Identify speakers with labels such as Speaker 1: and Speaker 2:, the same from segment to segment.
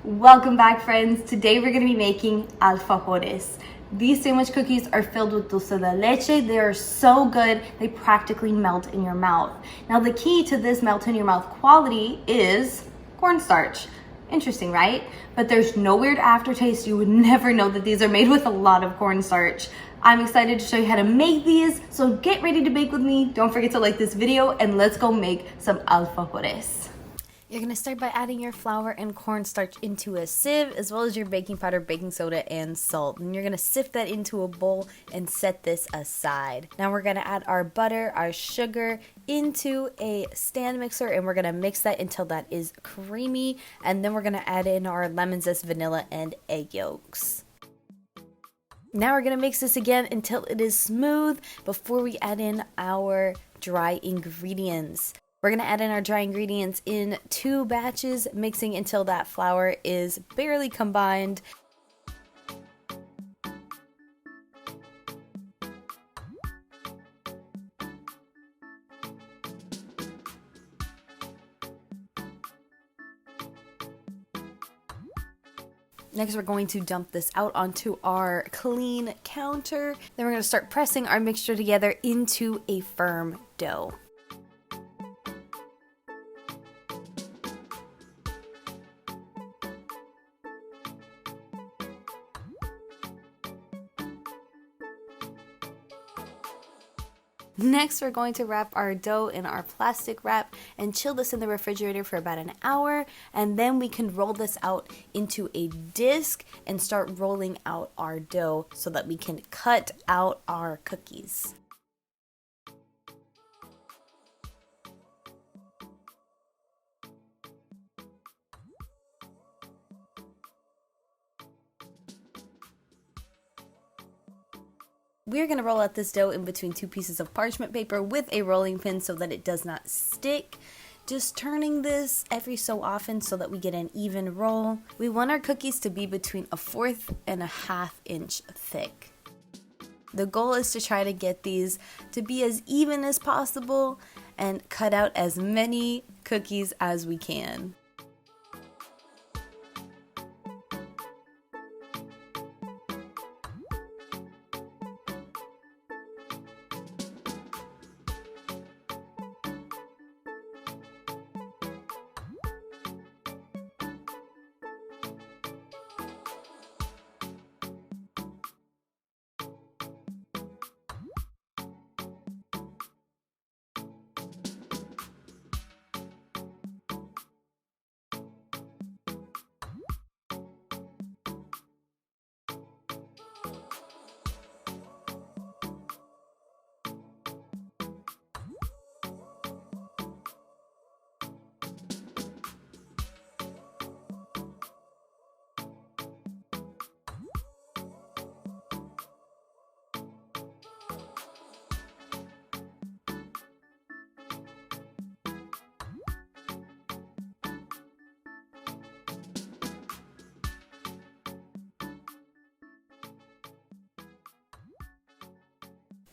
Speaker 1: Welcome back, friends. Today we're going to be making alfajores. These sandwich cookies are filled with dulce de leche. They are so good, they practically melt in your mouth. Now the key to this melt in your mouth quality is cornstarch. Interesting, right? But there's no weird aftertaste. You would never know that these are made with a lot of cornstarch. I'm excited to show you how to make these, so get ready to bake with me. Don't forget to like this video and let's go make some alfajores. You're going to start by adding your flour and cornstarch into a sieve, as well as your baking powder, baking soda, and salt. And you're going to sift that into a bowl and set this aside. Now we're going to add our butter, our sugar into a stand mixer, and we're going to mix that until that is creamy. And then we're going to add in our lemon zest, vanilla, and egg yolks. Now we're going to mix this again until it is smooth before we add in our dry ingredients. We're going to add in our dry ingredients in 2 batches, mixing until that flour is barely combined. Next, we're going to dump this out onto our clean counter. Then we're going to start pressing our mixture together into a firm dough. Next, we're going to wrap our dough in our plastic wrap and chill this in the refrigerator for about an hour, and then we can roll this out into a disc and start rolling out our dough so that we can cut out our cookies. We're going to roll out this dough in between 2 pieces of parchment paper with a rolling pin so that it does not stick. Just turning this every so often so that we get an even roll. We want our cookies to be between 1/4 and 1/2 inch thick. The goal is to try to get these to be as even as possible and cut out as many cookies as we can.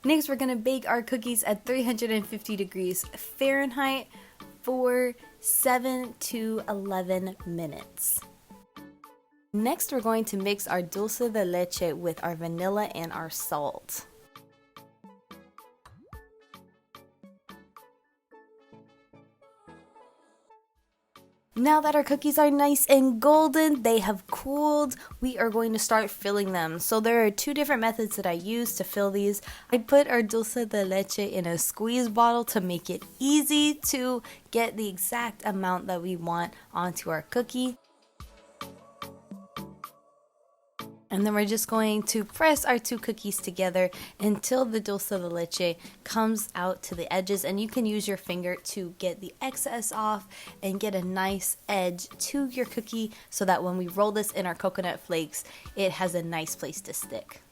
Speaker 1: Next, we're going to bake our cookies at 350 degrees Fahrenheit for 7 to 11 minutes. Next, we're going to mix our dulce de leche with our vanilla and our salt. Now that our cookies are nice and golden, they have cooled, we are going to start filling them. So there are 2 different methods that I use to fill these. I put our dulce de leche in a squeeze bottle to make it easy to get the exact amount that we want onto our cookie. And then we're just going to press our 2 cookies together until the dulce de leche comes out to the edges. And you can use your finger to get the excess off and get a nice edge to your cookie so that when we roll this in our coconut flakes, it has a nice place to stick.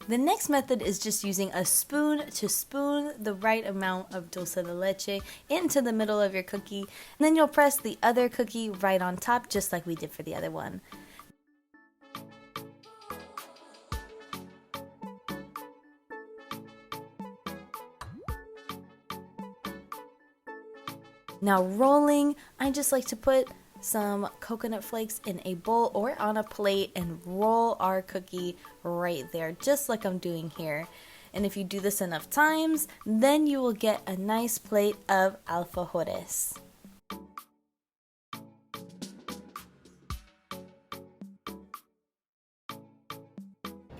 Speaker 1: The next method is just using a spoon to spoon the right amount of dulce de leche into the middle of your cookie. And then you'll press the other cookie right on top, just like we did for the other one. Now rolling, I just like to put some coconut flakes in a bowl or on a plate and roll our cookie right there, just like I'm doing here. And if you do this enough times, then you will get a nice plate of alfajores.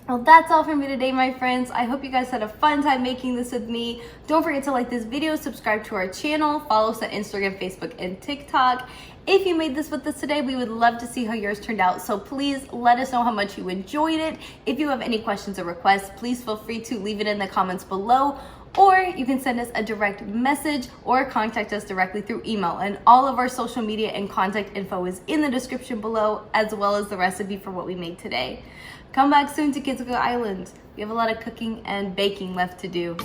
Speaker 1: Well, that's all from me today, my friends. I hope you guys had a fun time making this with me. Don't forget to like this video, subscribe to our channel, follow us on Instagram, Facebook, and TikTok. If you made this with us today, we would love to see how yours turned out. So please let us know how much you enjoyed it. If you have any questions or requests, please feel free to leave it in the comments below. Or you can send us a direct message or contact us directly through email. And all of our social media and contact info is in the description below, as well as the recipe for what we made today. Come back soon to Kids Cook Island. We have a lot of cooking and baking left to do.